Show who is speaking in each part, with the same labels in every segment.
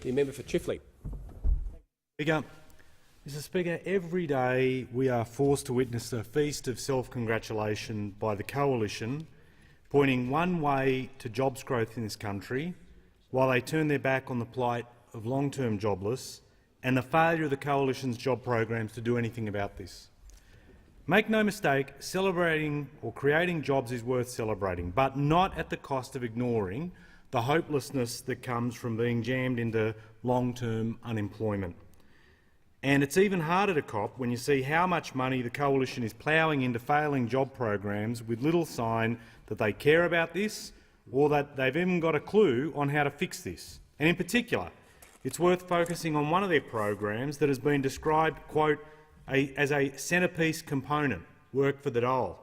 Speaker 1: The member for Chifley.
Speaker 2: Speaker. Mr Speaker, every day we are forced to witness a feast of self-congratulation by the Coalition, pointing one way to jobs growth in this country, while they turn their back on the plight of long-term jobless and the failure of the Coalition's job programs to do anything about this. Make no mistake, celebrating or creating jobs is worth celebrating, but not at the cost of ignoring the hopelessness that comes from being jammed into long-term unemployment. And it's even harder to cop when you see how much money the Coalition is ploughing into failing job programs with little sign that they care about this or that they've even got a clue on how to fix this. And in particular, it's worth focusing on one of their programs that has been described, quote, as a centrepiece component, Work for the Dole.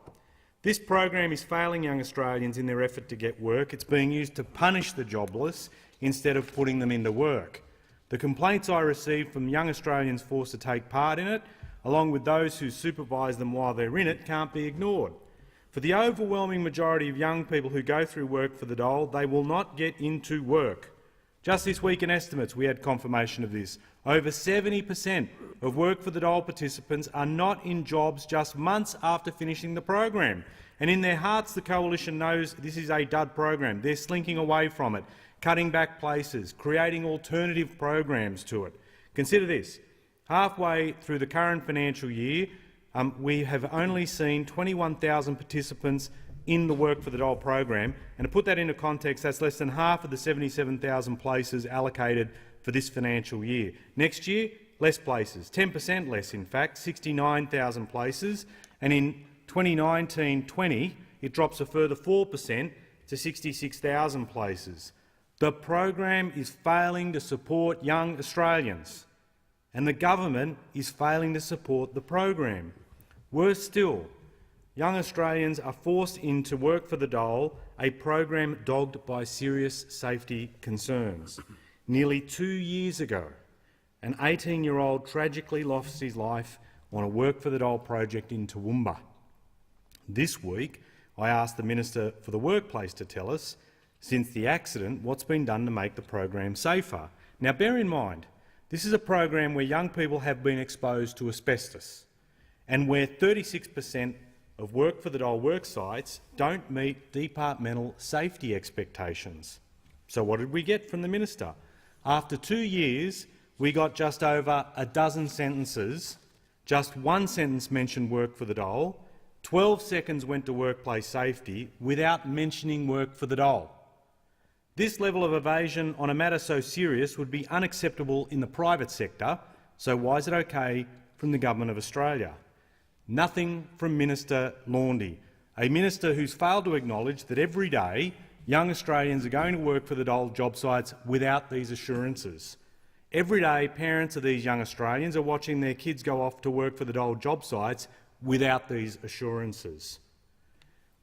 Speaker 2: This program is failing young Australians in their effort to get work. It's being used to punish the jobless instead of putting them into work. The complaints I receive from young Australians forced to take part in it, along with those who supervise them while they're in it, can't be ignored. For the overwhelming majority of young people who go through Work for the Dole, they will not get into work. Just this week in estimates we had confirmation of this. Over 70% of Work for the Dole participants are not in jobs just months after finishing the program. And in their hearts the Coalition knows this is a dud program. They're slinking away from it, cutting back places, creating alternative programs to it. Consider this. Halfway through the current financial year, we have only seen 21,000 participants in the Work for the Dole program, and to put that into context, that's less than half of the 77,000 places allocated for this financial year. Next year, less places, 10% less in fact, 69,000 places, and in 2019-20 it drops a further 4% to 66,000 places. The program is failing to support young Australians, and the government is failing to support the program. Worse still, young Australians are forced into Work for the Dole, a program dogged by serious safety concerns. Nearly 2 years ago, an 18-year-old tragically lost his life on a Work for the Dole project in Toowoomba. This week, I asked the Minister for the Workplace to tell us, since the accident, what's been done to make the program safer. Now, bear in mind, this is a program where young people have been exposed to asbestos and where 36% of Work for the Dole work sites don't meet departmental safety expectations. So what did we get from the Minister? After 2 years, we got just over a dozen sentences. Just one sentence mentioned Work for the Dole. 12 seconds went to workplace safety without mentioning Work for the Dole. This level of evasion on a matter so serious would be unacceptable in the private sector, so why is it okay from the Government of Australia? Nothing from Minister Laundy, a minister who's failed to acknowledge that every day young Australians are going to Work for the Dole job sites without these assurances. Every day parents of these young Australians are watching their kids go off to Work for the Dole job sites without these assurances.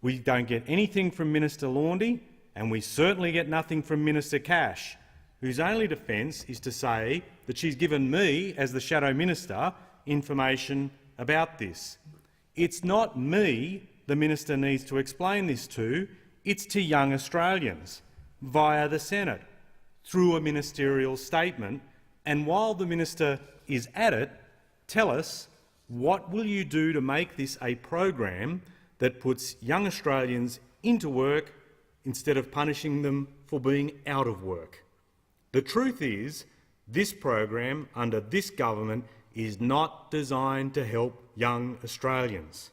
Speaker 2: We don't get anything from Minister Laundy, and we certainly get nothing from Minister Cash, whose only defence is to say that she's given me, as the Shadow Minister, information about this. It's not me the minister needs to explain this to, it's to young Australians, via the Senate, through a ministerial statement. And while the minister is at it, tell us, what will you do to make this a program that puts young Australians into work instead of punishing them for being out of work? The truth is, this program under this government is not designed to help young Australians.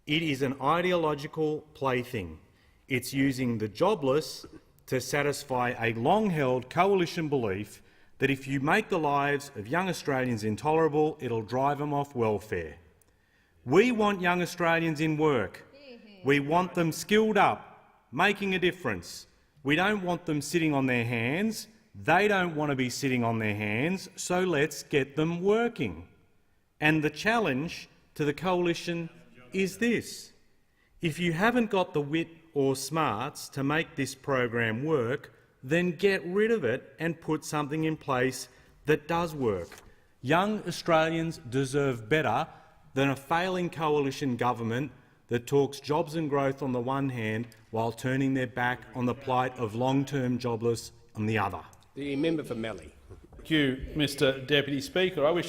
Speaker 2: It is an ideological plaything. It's using the jobless to satisfy a long-held coalition belief that if you make the lives of young Australians intolerable, it'll drive them off welfare. We want young Australians in work. We want them skilled up, making a difference. We don't want them sitting on their hands. They don't want to be sitting on their hands, so let's get them working. And the challenge to the coalition is this. If you haven't got the wit or smarts to make this program work, then get rid of it and put something in place that does work. Young Australians deserve better than a failing coalition government that talks jobs and growth on the one hand while turning their back on the plight of long-term jobless on the other.
Speaker 1: The member for Mallee.
Speaker 3: Thank you, Mr Deputy Speaker. I wish